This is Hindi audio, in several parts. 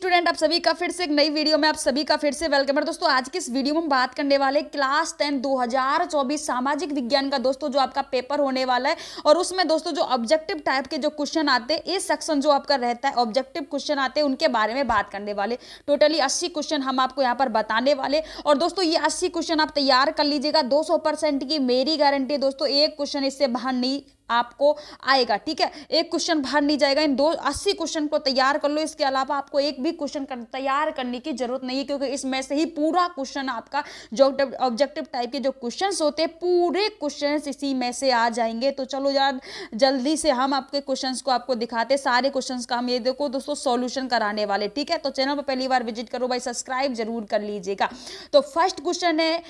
स्टूडेंट आप सभी का फिर से एक नई वीडियो में आप सभी का फिर से वेलकम है। दोस्तों आज की इस वीडियो में हम बात करने वाले क्लास 10 2024 सामाजिक विज्ञान का दोस्तों जो आपका पेपर होने वाला है और उसमें दोस्तों जो ऑब्जेक्टिव टाइप के जो क्वेश्चन आते हैं इस सेक्शन जो आपका रहता है ऑब्जेक्टिव क्वेश्चन आते हैं उनके बारे में बात करने वाले। टोटली 80 क्वेश्चन हम आपको यहाँ पर बताने वाले और दोस्तों ये 80 क्वेश्चन आप तैयार कर लीजिएगा। 200% की मेरी गारंटी दोस्तों, एक क्वेश्चन इससे बाहर नहीं आपको आएगा। ठीक है, एक क्वेश्चन बाहर नहीं जाएगा। इन 80 क्वेश्चन को तैयार कर लो। इसके अलावा आपको एक भी क्वेश्चन तैयार करने की जरूरत नहीं है क्योंकि इसमें से ही पूरा क्वेश्चन आपका जो ऑब्जेक्टिव टाइप के जो क्वेश्चंस होते हैं पूरे क्वेश्चंस इसी में से आ जाएंगे। तो चलो यार जल्दी से हम आपके क्वेश्चंस को आपको दिखाते, सारे क्वेश्चंस का हम ये देखो दोस्तों सॉल्यूशन कराने वाले। ठीक है, तो चैनल पर पहली बार विजिट करो भाई, सब्सक्राइब जरूर कर लीजिएगा। तो फर्स्ट क्वेश्चन है,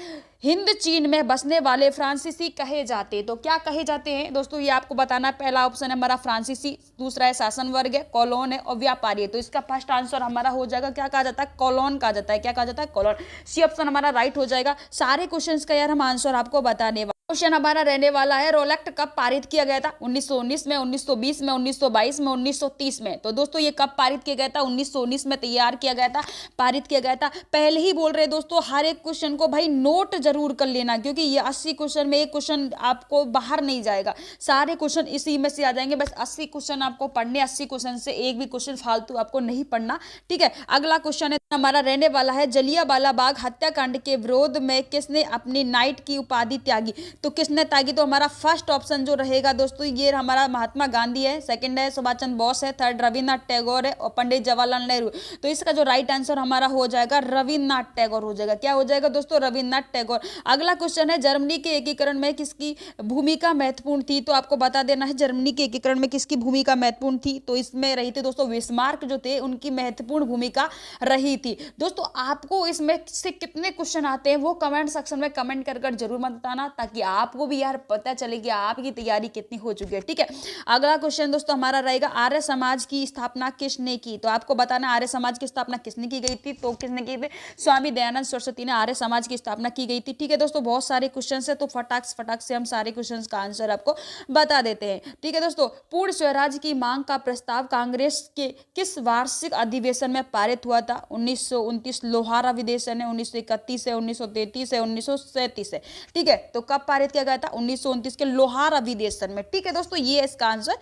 हिंद चीन में बसने वाले फ्रांसीसी कहे जाते। तो क्या कहे जाते हैं दोस्तों, ये आपको बताना है। पहला ऑप्शन है हमारा फ्रांसीसी, दूसरा है शासन वर्ग है, कॉलोन है और व्यापारी है। तो इसका फर्स्ट आंसर हमारा हो जाएगा, क्या कहा जाता है, कॉलोन कहा जाता है। क्या कहा जाता है, कॉलोन। सी ऑप्शन हमारा राइट हो जाएगा। सारे क्वेश्चंस का यार हम आंसर आपको बताने। क्वेश्चन हमारा रहने वाला है, रोल एक्ट कब पारित किया गया था? 1919 में, 1920 में, 1922 में, 1930 में। तो दोस्तों ये कब पारित किया गया था? 1919 में तैयार किया गया था, पारित किया गया था। पहले ही बोल रहे दोस्तों हर एक क्वेश्चन को भाई नोट जरूर कर लेना क्योंकि ये 80 क्वेश्चन में एक क्वेश्चन आपको बाहर नहीं जाएगा, सारे क्वेश्चन इसी में से आ जाएंगे। बस 80 क्वेश्चन आपको पढ़ने, 80 क्वेश्चन से एक भी क्वेश्चन फालतू आपको नहीं पढ़ना। ठीक है, अगला क्वेश्चन है हमारा रहने वाला है, जलियांवाला बाग हत्याकांड के विरोध में किसने अपनी नाइट की उपाधि त्यागी? तो किसने त्यागी? तो हमारा फर्स्ट ऑप्शन जो रहेगा दोस्तों ये हमारा महात्मा गांधी है, सेकंड है सुभाष चंद्र बोस है, थर्ड रविन्द्रनाथ टैगोर है और पंडित जवाहरलाल नेहरू। तो इसका जो राइट आंसर हमारा हो जाएगा रविन्द्रनाथ टैगोर हो जाएगा। क्या हो जाएगा दोस्तों? रविन्द्रनाथ टैगोर। अगला क्वेश्चन है, जर्मनी के एकीकरण में किसकी भूमिका महत्वपूर्ण थी? तो आपको बता देना है जर्मनी के एकीकरण में किसकी भूमिका महत्वपूर्ण थी। तो इसमें रही थी दोस्तों बिस्मार्क जो थे, उनकी महत्वपूर्ण भूमिका रही थी। दोस्तों आपको इसमें से कितने क्वेश्चन आते हैं वो कमेंट सेक्शन में कमेंट कर जरूर मत बताना ताकि आपको भी यार पता चले कि आपकी तैयारी कितनी हो चुकी है। ठीक है, अगला क्वेश्चन दोस्तों हमारा रहेगा, आर्य समाज की स्थापना किसने की? तो आपको बताना आर्य समाज की स्थापना किसने की गई थी? तो किसने की थी? स्वामी दयानंद सरस्वती ने आर्य समाज की स्थापना की गई थी। ठीक है दोस्तों, बहुत सारे क्वेश्चन है तो फटाक से हम सारे क्वेश्चन का आंसर आपको बता देते हैं। ठीक है दोस्तों, पूर्ण स्वराज की मांग का प्रस्ताव कांग्रेस के किस वार्षिक अधिवेशन में पारित हुआ था? 1929 लोहार अधिवेशन है, 1931 है, 1933 है, 1937 है। ठीक है, तो कब पारित किया गया था? 1929 के लोहार अधिवेशन में। ठीक है दोस्तों, ये इसका आंसर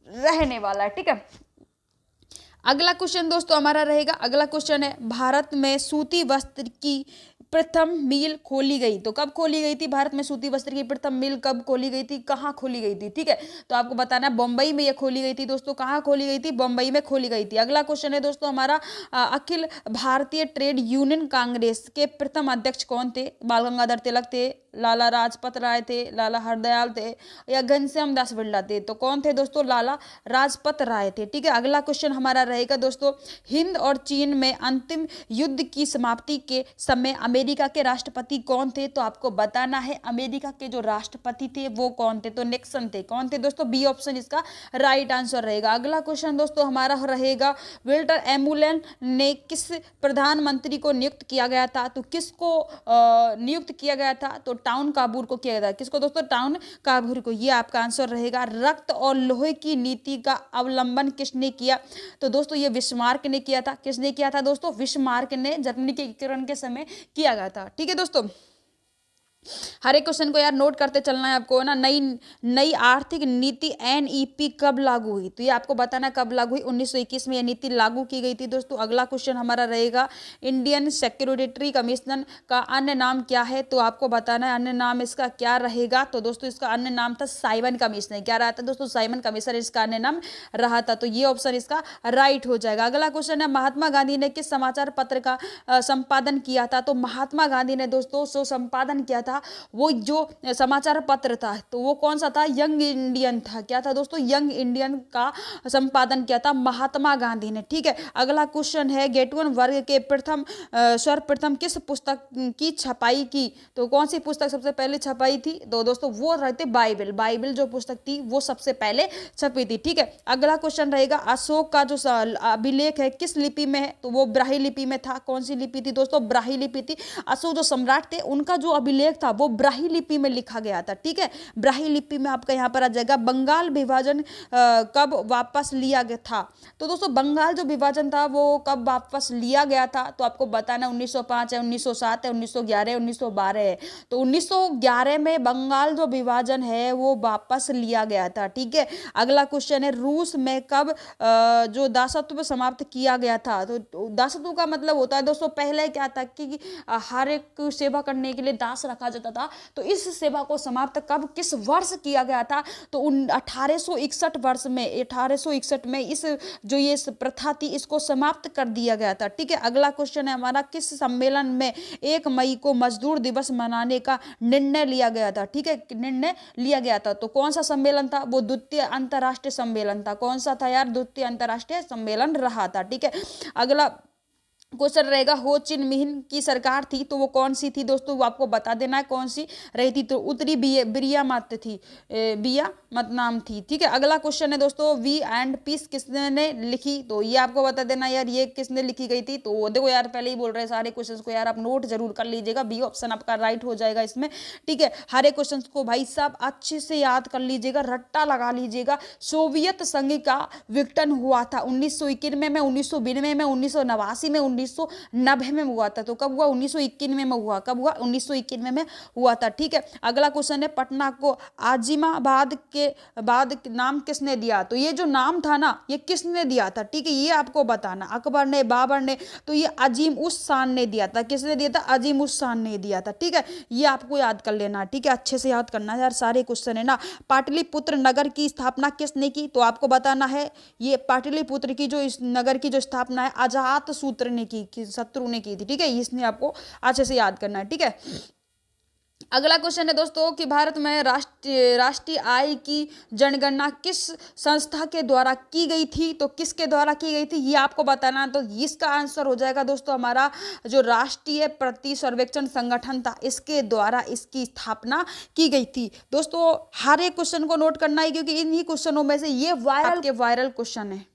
रहने वाला है। ठीक है, अगला क्वेश्चन दोस्तों हमारा रहेगा, अगला क्वेश्चन है, भारत में सूती वस्त्र की प्रथम मिल खोली गई। तो कब खोली गई थी भारत में सूती वस्त्र की प्रथम मिल? कब खोली गई थी, कहाँ खोली गई थी? ठीक है, तो आपको बताना है बम्बई में ये खोली गई थी दोस्तों। कहाँ खोली गई थी? बम्बई में खोली गई थी। अगला क्वेश्चन है दोस्तों हमारा, अखिल भारतीय ट्रेड यूनियन कांग्रेस के प्रथम अध्यक्ष कौन थे? बाल गंगाधर तिलक थे, लाला राजपत राय थे, लाला हरदयाल थे या घनश्याम दास बिरला थे? तो कौन थे दोस्तों? लाला राजपत राय थे। ठीक है, अगला क्वेश्चन हमारा रहेगा दोस्तों, हिंद और चीन में अंतिम युद्ध की समाप्ति के समय अमेरिका के राष्ट्रपति कौन थे? तो आपको बताना है अमेरिका के जो राष्ट्रपति थे वो कौन थे? तो निक्सन थे। कौन थे दोस्तों? बी ऑप्शन इसका राइट आंसर रहेगा। अगला क्वेश्चन दोस्तों हमारा रहेगा, विल्टर एमुलन ने किस प्रधानमंत्री को नियुक्त किया गया था? तो किसको नियुक्त किया गया था? तो टाउन काबूर को किया गया था। किसको दोस्तों? टाउन काबूर को। ये आपका आंसर रहेगा। रक्त और लोहे की नीति का अवलंबन किसने किया? तो दोस्तों ये बिस्मार्क ने किया था। किसने किया था दोस्तों? बिस्मार्क ने जर्मनी के एकीकरण के समय किया गया था। ठीक है दोस्तों, हर एक क्वेश्चन को यार नोट करते चलना है आपको ना। नई आर्थिक नीति एनईपी कब लागू हुई? तो ये आपको बताना कब लागू हुई। 1921 में यह नीति लागू की गई थी दोस्तों। अगला क्वेश्चन हमारा रहेगा, इंडियन सिक्योरिटी कमीशन का अन्य नाम क्या है? तो आपको बताना है अन्य नाम इसका क्या रहेगा। तो दोस्तों इसका अन्य नाम था साइमन कमीशन। क्या रहा था दोस्तों? साइमन कमीशन इसका अन्य नाम रहा था। तो ये ऑप्शन इसका राइट हो जाएगा। अगला क्वेश्चन है, महात्मा गांधी ने किस समाचार पत्र का संपादन किया था? तो महात्मा गांधी ने दोस्तों जो संपादन किया था वो जो समाचार पत्र था तो वो कौन सा था? यंग इंडियन था। क्या था दोस्तों? यंग इंडियन का संपादन किया था महात्मा गांधी ने। ठीक है, अगला क्वेश्चन है, गेटवन वर्ग के सर्वप्रथम किस पुस्तक की छपाई की? तो कौन सी पुस्तक सबसे पहले छपाई थी? तो दोस्तों वो रहते बाइबल। बाइबल जो पुस्तक थी वो सबसे पहले छपी थी। ठीक है, अगला क्वेश्चन रहेगा, अशोक का जो अभिलेख है किस लिपि में है? तो वो ब्राह्मी लिपि में था। कौन सी लिपि थी दोस्तों? ब्राह्मी लिपि थी। अशोक जो सम्राट थे उनका जो अभिलेख था वो ब्राही लिपि में लिखा गया था। ठीक है, ब्राही लिपि में आपका यहाँ पर आ जाएगा। बंगाल विभाजन कब वापस लिया गया था? तो दोस्तों बंगाल जो विभाजन था वो कब वापस लिया गया था? तो आपको बताना 1905 है, 1907 है, 1911, 1912 है। तो 1911 में बंगाल जो विभाजन है वो वापस लिया गया था। ठीक है, अगला क्वेश्चन है, रूस में कब जो दासत्व समाप्त किया गया था? तो दासत्व का मतलब होता है दोस्तों, पहले क्या था कि हर एक सेवा करने के लिए दास रखा जाता था। तो इस सेवा को समाप्त कब, किस वर्ष किया गया था? तो 1861 वर्ष में, 1861 में इस जो ये प्रथा थी इसको समाप्त कर दिया गया था। ठीक है, अगला क्वेश्चन है हमारा, किस सम्मेलन में 1 मई को मजदूर दिवस मनाने का निर्णय लिया गया था? ठीक है, निर्णय लिया गया था। तो कौन सा सम्मेलन था? वो द्वितीय अंतर्राष्ट्रीय सम्मेलन था। कौन सा था यार? द्वितीय अंतर्राष्ट्रीय सम्मेलन रहा था। ठीक है, अगला क्वेश्चन रहेगा, हो चिन मिहिन की सरकार थी तो वो कौन सी थी दोस्तों? वो आपको बता देना है कौन सी रही थी। तो उत्तरी बिरिया मत थी, बिया मत नाम थी। ठीक है, अगला क्वेश्चन है दोस्तों, वी एंड पीस किसने लिखी? तो ये आपको बता देना यार, ये किसने लिखी गई थी? तो देखो यार, पहले ही बोल रहे हैं सारे क्वेश्चन को यार आप नोट जरूर कर लीजिएगा, बी ऑप्शन आपका राइट हो जाएगा इसमें। ठीक है, हर एक क्वेश्चन को भाई साहब अच्छे से याद कर लीजिएगा, रट्टा लगा लीजिएगा। सोवियत संघ का विघटन हुआ था 1991 में, 1992 में, 1989 में, 1990 में हुआ था। तो कब हुआ? 1991 में हुआ। कब हुआ? 1991 में हुआ था। ठीक है, अगला क्वेश्चन है, पटना को आजिमाबाद के बाद नाम किसने दिया? तो ये जो नाम था ना, ये किसने दिया था? ठीक है, ये आपको बताना, अकबर ने, बाबर ने? तो ये अजीम उस शान ने दिया था। किसने दिया था? अजीम उस शान ने दिया था। ठीक है, ये आपको याद कर लेना। ठीक है, अच्छे से याद करना यार, सारे क्वेश्चन है ना। पाटलिपुत्र नगर की स्थापना किसने की? तो आपको बताना है, ये पाटलिपुत्र की जो इस नगर की जो स्थापना है अजात शत्रु ने की, शत्रु ने की थी। ठीक है, इसने आपको अच्छे से याद करना है। ठीक है, अगला क्वेश्चन है दोस्तों कि भारत में राष्ट्रीय आय की जनगणना किस संस्था के द्वारा की गई थी? तो किसके द्वारा की गई थी ये आपको बताना। तो इसका आंसर हो जाएगा दोस्तों हमारा जो राष्ट्रीय प्रति सर्वेक्षण संगठन था, इसके द्वारा इसकी स्थापना की गई थी। दोस्तों हर एक क्वेश्चन को नोट करना है, क्योंकि इन्हीं क्वेश्चनों में से ये वायरल क्वेश्चन है।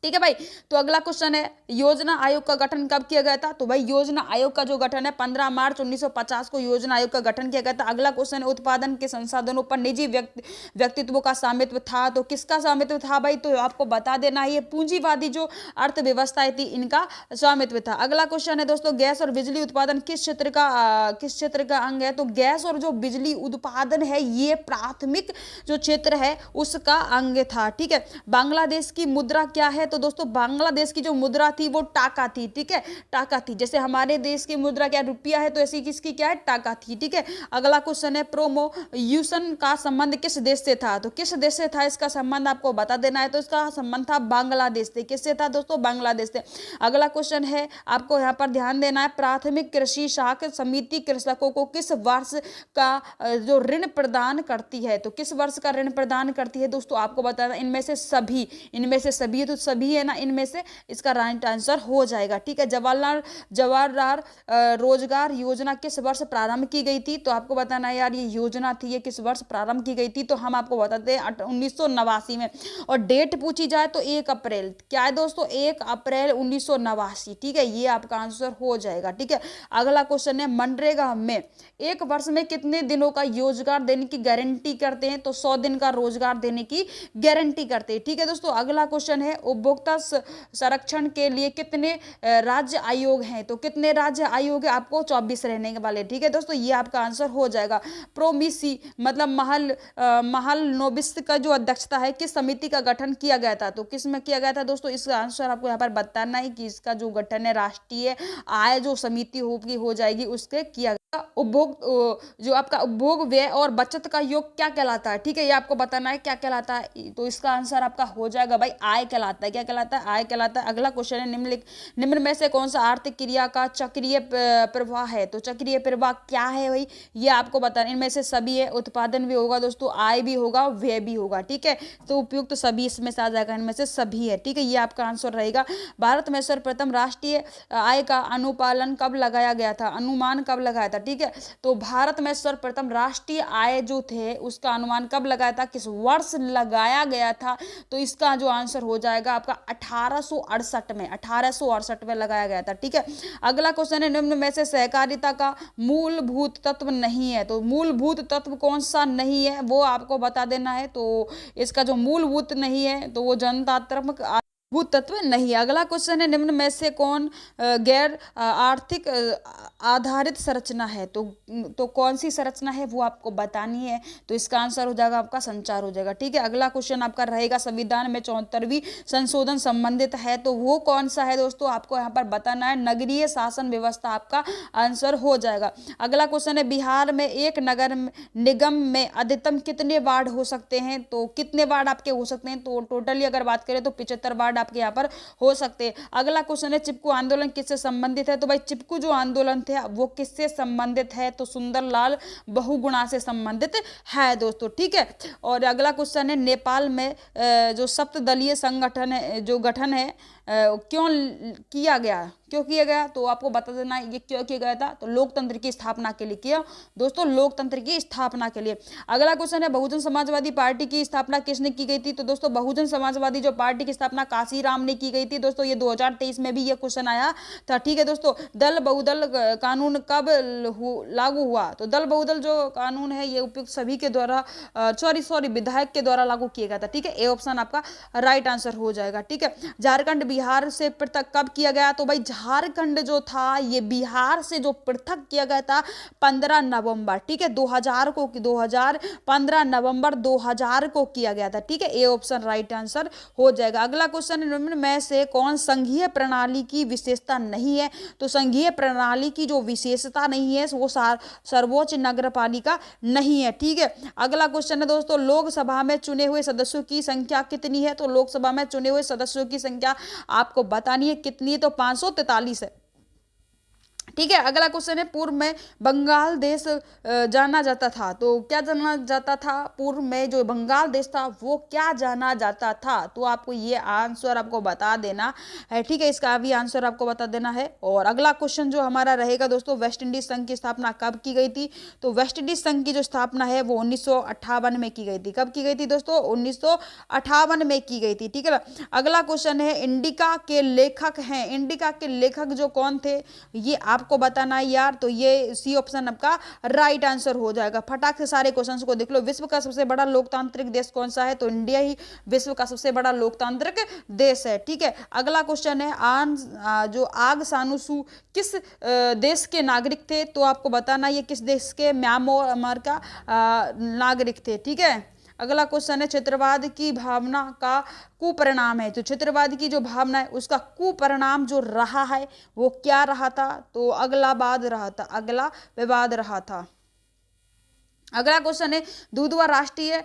ठीक है भाई, तो अगला क्वेश्चन है, योजना आयोग का गठन कब किया गया था? तो भाई योजना आयोग का जो गठन है 15 मार्च 1950 को योजना आयोग का गठन किया गया था। अगला क्वेश्चन है, उत्पादन के संसाधनों पर निजी व्यक्तित्व का स्वामित्व था। तो किसका स्वामित्व था भाई? तो आपको बता देना है, ये पूंजीवादी जो अर्थव्यवस्थाएं थी इनका स्वामित्व था। अगला क्वेश्चन है दोस्तों, गैस और बिजली उत्पादन किस क्षेत्र का अंग है? तो गैस और जो बिजली उत्पादन है ये प्राथमिक जो क्षेत्र है उसका अंग था। ठीक है, बांग्लादेश की मुद्रा क्या है? तो दोस्तों बांग्लादेश की जो मुद्रा थी वो टाका थी। ठीक है, टाका थी। जैसे हमारे देश की मुद्रा क्या रुपया है, तो ऐसी किसकी क्या है? टाका थी। ठीक है, अगला क्वेश्चन है, प्रोमोल्यूशन का संबंध किस देश से था? तो किस देश से था इसका संबंध आपको बता देना है। तो इसका संबंध था बांग्लादेश से। किससे था दोस्तों? बांग्लादेश से। अगला क्वेश्चन है, आपको यहाँ पर ध्यान देना है, प्राथमिक कृषि साख समिति कृषकों को किस वर्ष का जो ऋण प्रदान करती है? तो किस वर्ष का ऋण प्रदान करती है दोस्तों? आपको बताना, इनमें से सभी है, तो सभी है ना, इनमें से इसका राइट आंसर हो जाएगा। ठीक है, जवाहरलाल रोजगार योजना किस वर्ष प्रारंभ की गई थी? तो आपको बताना है यार, ये योजना थी ये किस वर्ष प्रारंभ की गई थी? तो हम आपको बताते हैं 1989 में। और डेट पूछी जाए तो 1 अप्रैल, क्या है दोस्तों? 1 अप्रैल 1989। ठीक है, ये आपका आंसर हो जाएगा। ठीक है, अगला क्वेश्चन है, मनरेगा में 1 वर्ष में कितने दिनों का रोजगार देने की गारंटी करते हैं? तो 100 दिन का रोजगार देने की गारंटी करते हैं। ठीक है दोस्तों, अगला क्वेश्चन है, उपभोक्ता संरक्षण के लिए कितने राज्य आयोग हैं? तो कितने राज्य आयोग है? आपको 24 रहने वाले। ठीक है दोस्तों, ये आपका आंसर हो जाएगा। प्रोमिसी मतलब महल नोबिस का जो अध्यक्षता है किस समिति का गठन किया गया था? तो किस में किया गया था दोस्तों? इसका आंसर आपको यहाँ पर बताना है कि इसका जो गठन है राष्ट्रीय आय जो समिति हो जाएगी उसके किया उपभोग जो आपका उपभोग व्यय और बचत का योग क्या कहलाता है? ठीक है, ये आपको बताना है क्या कहलाता है। तो इसका आंसर आपका हो जाएगा भाई आय कहलाता है। क्या कहलाता है? आय कहलाता है। अगला क्वेश्चन है, निम्न में से कौन सा आर्थिक क्रिया का चक्रीय प्रवाह है? तो चक्रीय प्रवाह क्या है भाई? ये आपको बताना, इनमें से सभी है। उत्पादन भी होगा दोस्तों, आय भी होगा, व्यय भी होगा। ठीक है, तो उपयुक्त सभी इसमें से आ जाएगा, इनमें से सभी है। ठीक है, ये आपका आंसर रहेगा। भारत में सर्वप्रथम राष्ट्रीय आय का अनुपालन कब लगाया गया था? अनुमान कब लगाया था? था, ठीक है। तो भारत में सर्वप्रथम राष्ट्रीय आय जो थे उसका अनुमान कब लगाया था, किस वर्ष लगाया गया था, तो इसका जो आंसर हो जाएगा आपका 1868 में लगाया गया था, ठीक है। अगला क्वेश्चन है, निम्न में से सहकारिता का मूलभूत तत्व नहीं है, तो मूलभूत तत्व कौन सा नहीं है वो आपको बता देना है। तो इसका जो मूलभूत नहीं है तो वो जनतांत्रिक भूत तत्व नहीं है। अगला क्वेश्चन है, निम्न में से कौन गैर आर्थिक आधारित संरचना है, तो कौन सी संरचना है वो आपको बतानी है। तो इसका आंसर हो जाएगा आपका संचार हो जाएगा, ठीक है। अगला क्वेश्चन आपका रहेगा, संविधान में 74वीं संशोधन संबंधित है, तो वो कौन सा है दोस्तों, आपको यहाँ पर बताना है। नगरीय शासन व्यवस्था आपका आंसर हो जाएगा। अगला क्वेश्चन है, बिहार में एक नगर निगम में अधिकतम कितने वार्ड हो सकते हैं, तो कितने वार्ड आपके हो सकते हैं, तो टोटली अगर बात करें तो 75 वार्ड आपके यहाँ पर हो सकते हैं। अगला क्वेश्चन है, चिपकू आंदोलन किससे संबंधित है, तो भाई चिपकू जो आंदोलन थे वो किससे संबंधित है, तो सुंदरलाल बहुगुणा से संबंधित है दोस्तों, ठीक है। और अगला क्वेश्चन है, नेपाल में जो सप्तदलीय संगठन है, जो गठन है क्यों किया गया, क्यों किया गया, तो आपको बता देना है ये क्यों किया गया था, तो लोकतंत्र की स्थापना के लिए किया दोस्तों, लोकतंत्र की स्थापना के लिए। अगला क्वेश्चन है, बहुजन समाजवादी पार्टी की स्थापना किसने की गई थी, तो दोस्तों बहुजन समाजवादी जो पार्टी की स्थापना काशीराम ने की गई थी दोस्तों, ये 2023 में भी ये क्वेश्चन आया था, ठीक है दोस्तों। दल बहुदल कानून कब लागू हुआ, तो दल बहुदल जो कानून है ये उपयुक्त सभी के द्वारा सॉरी विधायक के द्वारा लागू किया गया था, ठीक है। ए ऑप्शन आपका राइट आंसर हो जाएगा, ठीक है। झारखंड बिहार से पृथक कब किया गया, तो भाई झारखंड जो था ये बिहार से जो पृथक किया गया था 15 नवंबर, ठीक है, 15 नवंबर 2000 को किया गया था, ठीक है। ए ऑप्शन राइट आंसर हो जाएगा। अगला क्वेश्चन, निम्न में से कौन संघीय प्रणाली की विशेषता नहीं है, तो संघीय प्रणाली की जो विशेषता नहीं है वो सर्वोच्च नगरपालिका नहीं है, ठीक है। अगला क्वेश्चन है दोस्तों, लोकसभा में चुने हुए सदस्यों की संख्या कितनी है, तो लोकसभा में चुने हुए सदस्यों की संख्या आपको बतानी है कितनी है, तो 543 है, ठीक है। अगला क्वेश्चन है, पूर्व में बंगाल देश जाना जाता था, तो क्या जाना जाता था, पूर्व में जो बंगाल देश था वो क्या जाना जाता था, तो आपको ये आंसर आपको बता देना है, ठीक है। इसका भी आंसर आपको बता देना है। और अगला क्वेश्चन जो हमारा रहेगा दोस्तों, वेस्ट इंडीज संघ की स्थापना कब की गई थी, तो वेस्ट इंडीज संघ की जो स्थापना है वो 1958 में की गई थी। कब की गई थी दोस्तों, 1958 में की गई थी, ठीक है। अगला क्वेश्चन है, इंडिका के लेखक हैं, इंडिका के लेखक जो कौन थे ये आपको बताना है यार, तो ये सी ऑप्शन आपका राइट आंसर हो जाएगा। फटाक से सारे क्वेश्चंस को देख लो। विश्व का सबसे बड़ा लोकतांत्रिक देश कौन सा है, तो इंडिया ही विश्व का सबसे बड़ा लोकतांत्रिक देश है, ठीक है। अगला क्वेश्चन है, जो आग सानुसू किस देश के नागरिक थे, तो आपको बताना ये किस देश के, म्यांमार का नागरिक थे, ठीक है। अगला क्वेश्चन है, क्षेत्रवाद की भावना का कुपरिणाम है, तो क्षेत्रवाद की जो भावना है उसका कुपरिणाम जो रहा है वो क्या रहा था, तो अगला विवाद रहा था। अगला क्वेश्चन है, दुधवा राष्ट्रीय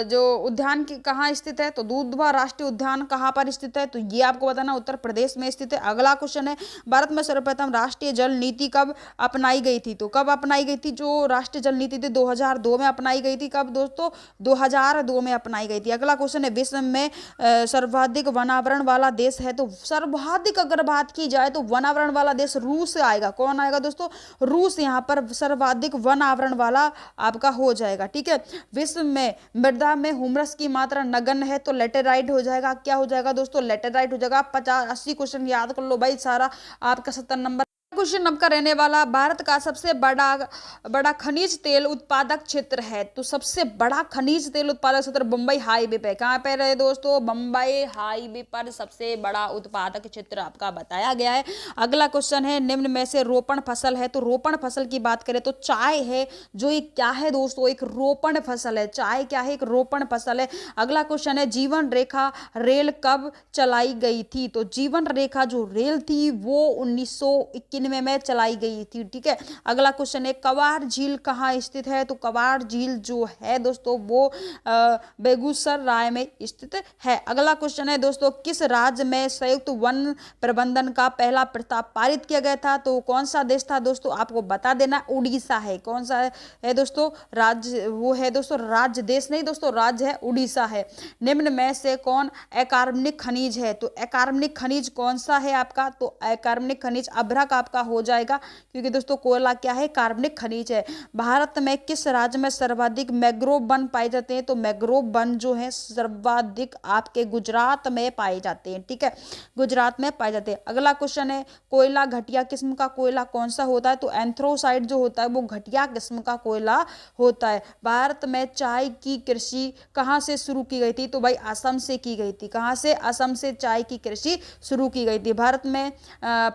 जो उद्यान कहाँ स्थित है, तो दुधवा राष्ट्रीय उद्यान कहाँ पर स्थित है, तो ये आपको बताना उत्तर प्रदेश में स्थित है। अगला क्वेश्चन है, भारत में सर्वप्रथम राष्ट्रीय जल नीति कब अपनाई गई थी, तो कब अपनाई गई थी, जो राष्ट्रीय जल नीति थी 2002 में अपनाई गई थी। कब दोस्तों, 2002 में अपनाई गई थी। अगला क्वेश्चन है, विश्व में सर्वाधिक वनावरण वाला देश है, तो सर्वाधिक अगर बात की जाए तो वनावरण वाला देश रूस आएगा। कौन आएगा दोस्तों, रूस यहाँ पर सर्वाधिक वनावरण वाला आपका हो जाएगा, ठीक है। विश्व में मृदा में ह्यूमस की मात्रा नगण्य है, तो लेटेराइट हो जाएगा। क्या हो जाएगा दोस्तों, लेटेराइट हो जाएगा। 50-80 क्वेश्चन याद कर लो भाई, सारा आपका 70 नंबर। क्वेश्चन आपका रहने वाला, भारत का सबसे बड़ा खनिज तेल उत्पादक क्षेत्र है, तो सबसे बड़ा खनिज तेल उत्पादक क्षेत्र बम्बई हाईवे पे, कहाँ पे रहे दोस्तों, बम्बई हाईवे पर सबसे बड़ा उत्पादक क्षेत्र आपका बताया गया है। अगला क्वेश्चन है, निम्न में से रोपण फसल है, तो रोपण फसल की बात करें तो चाय है, जो एक क्या है दोस्तों, एक रोपण फसल है। चाय क्या है, एक रोपण फसल है। अगला क्वेश्चन है, जीवन रेखा रेल कब चलाई गई थी, तो जीवन रेखा जो रेल थी वो 1991 में चलाई गई थी, ठीक है। अगला क्वेश्चन है, कवार झील कहाँ स्थित है, तो कवार झील जो है दोस्तों वो बेगूसराय में स्थित है। अगला क्वेश्चन है दोस्तों, किस राज्य में संयुक्त वन प्रबंधन का पहला प्रस्ताव पारित किया गया था, तो कौन सा देश था दोस्तों, आपको बता देना, उड़ीसा है। कौन सा है दोस्तों, राज्य वो है दोस्तों, राज्य देश नहीं दोस्तों, राज्य है उड़ीसा है। निम्न में से कौन अकार्बनिक खनिज है, तो अकार्बनिक खनिज कौन सा है आपका, तो अकार्बनिक खनिज अभ्रक आपका आपका हो जाएगा, क्योंकि दोस्तों कोयला क्या है, कार्बनिक खनिज है। भारत में किस राज्य में सर्वाधिक मैंग्रोव वन पाए जाते हैं, तो मैंग्रोव वन जो है सर्वाधिक आपके गुजरात में पाए जाते हैं, ठीक है, गुजरात में पाए जाते हैं। अगला क्वेश्चन है, कोयला घटिया किस्म का कोयला कौन सा होता है, तो एंथ्रोसाइड जो होता है वो घटिया किस्म का कोयला होता है। भारत में चाय की कृषि कहाँ से शुरू की गई थी, तो भाई असम से की गई थी। कहाँ से, असम से चाय की कृषि शुरू की गई थी। भारत में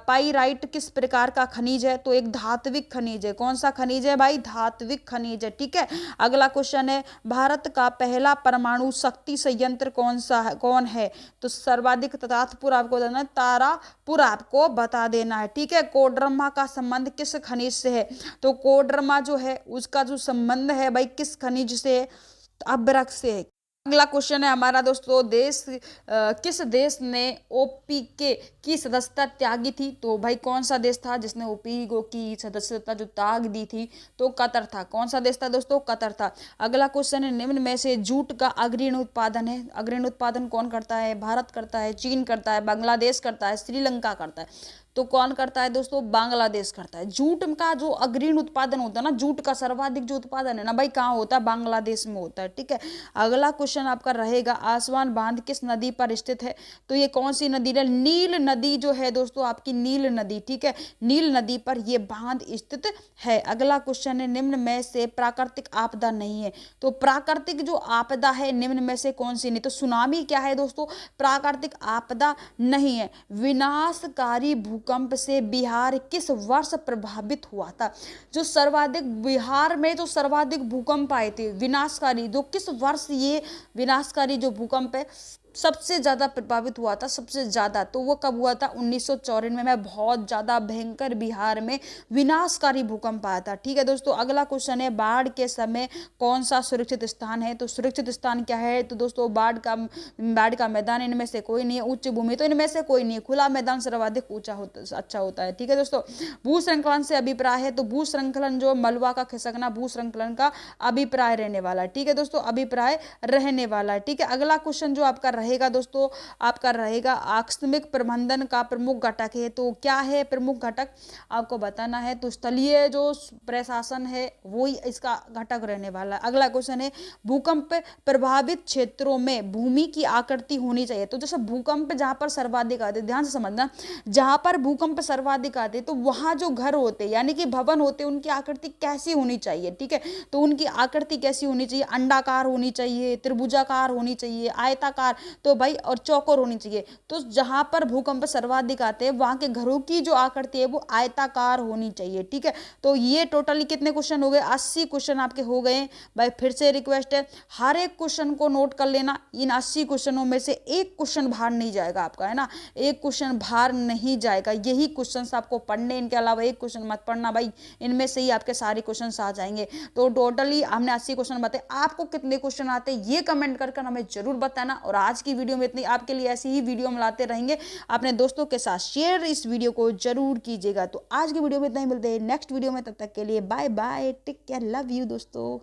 पाइराइट किस प्रकार का खनिज है, तो एक धात्विक खनिज है। कौन सा खनिज है भाई, धात्विक खनिज है, ठीक है। अगला क्वेश्चन है, भारत का पहला परमाणु शक्ति संयंत्र कौन है, तो सर्वाधिक तारापुर आपको देना है, तारापुर आपको बता देना है, ठीक है। कोडरमा का संबंध किस खनिज से है, तो कोडरमा जो है उसका जो संबंध है भाई किस खनिज से है, अभ्रक से है। अगला क्वेश्चन है हमारा दोस्तों, किस देश ने ओपीके की सदस्यता त्यागी थी, तो भाई कौन सा देश था जिसने ओपीको की सदस्यता जो त्याग दी थी, तो कतर था। कौन सा देश था दोस्तों, कतर था। अगला क्वेश्चन है, निम्न में से जूट का अग्रणी उत्पादन है, अग्रणी उत्पादन कौन करता है, भारत करता है, चीन करता है, बांग्लादेश करता है, श्रीलंका करता है, तो कौन करता है दोस्तों, बांग्लादेश करता है। जूट का जो अग्रणी उत्पादन होता है ना, जूट का सर्वाधिक जो उत्पादन है ना भाई, कहाँ होता है, बांग्लादेश में होता है, ठीक है। अगला क्वेश्चन आपका रहेगा, आसवान बांध किस नदी पर स्थित है, तो ये कौन सी नदी है, नील नदी जो है दोस्तों आपकी, नील नदी, ठीक है, नील नदी पर ये बांध स्थित है। अगला क्वेश्चन है, निम्न में से प्राकृतिक आपदा नहीं है, तो प्राकृतिक जो आपदा है निम्न में से कौन सी नहीं, तो सुनामी क्या है दोस्तों, प्राकृतिक आपदा नहीं है। विनाशकारी भूकंप से बिहार किस वर्ष प्रभावित हुआ था, जो सर्वाधिक बिहार में जो सर्वाधिक भूकंप आए थे विनाशकारी, जो किस वर्ष ये विनाशकारी जो भूकंप है सबसे ज्यादा प्रभावित हुआ था, सबसे ज्यादा, तो वो कब हुआ था, 1994 में बहुत ज्यादा भयंकर बिहार में विनाशकारी भूकंप आया था, ठीक है दोस्तों। अगला क्वेश्चन है, बाढ़ के समय कौन सा सुरक्षित स्थान है, तो सुरक्षित स्थान क्या है, तो दोस्तों बाढ़ का मैदान इनमें से कोई नहीं है, उच्च भूमि तो इनमें से कोई नहीं है, खुला मैदान सर्वाधिक ऊंचा होता अच्छा होता है, ठीक है दोस्तों। भूश्रंखलन से अभिप्राय है, तो भूश्रंखलन जो मलबा का खिसकना भूश्रंखलन का अभिप्राय रहने वाला है, ठीक है दोस्तों, अभिप्राय रहने वाला है, ठीक है। अगला क्वेश्चन जो आपका रहेगा दोस्तों, आपका रहेगा आकस्मिक प्रबंधन का प्रमुख घटक है, तो क्या है प्रमुख घटक आपको बताना है, तो स्थलीय जो प्रशासन है वो ही इसका घटक रहने वाला है। अगला क्वेश्चन है, भूकंप प्रभावित क्षेत्रों में भूमि की आकृति होनी चाहिए, तो जैसे भूकंप जहां पर सर्वाधिक आते, ध्यान से समझना, जहां पर भूकंप सर्वाधिक आते तो वहां जो घर होते यानी कि भवन होते उनकी आकृति कैसी होनी चाहिए, ठीक है, तो उनकी आकृति कैसी होनी चाहिए, अंडाकार होनी चाहिए, त्रिभुजाकार होनी चाहिए, आयताकार, तो भाई और चौकोर होनी चाहिए। तो जहां पर भूकंप सर्वाधिक आते हैं वहां के घरों की जो आकृति है वो आयताकार होनी चाहिए, ठीक है। तो ये टोटली कितने क्वेश्चन हो गए, 80 क्वेश्चन आपके हो गए। भाई फिर से रिक्वेस्ट है, हर एक क्वेश्चन को नोट कर लेना, इन 80 क्वेश्चनों में से एक क्वेश्चन बाहर नहीं जाएगा आपका, है ना, एक क्वेश्चन बाहर नहीं जाएगा, यही क्वेश्चन आपको पढ़ने, इनके अलावा एक क्वेश्चन मत पढ़ना भाई, इनमें से ही आपके सारे क्वेश्चन आ जाएंगे। तो टोटली हमने 80 क्वेश्चन बताए, आपको कितने क्वेश्चन आते हैं ये कमेंट कर हमें जरूर बताना। और आज की वीडियो में इतनी, आपके लिए ऐसी ही वीडियो हम लाते रहेंगे, अपने दोस्तों के साथ शेयर इस वीडियो को जरूर कीजिएगा। तो आज की वीडियो में इतना ही, मिलते हैं नेक्स्ट वीडियो में, तब तक के लिए bye bye, take care, love you दोस्तों।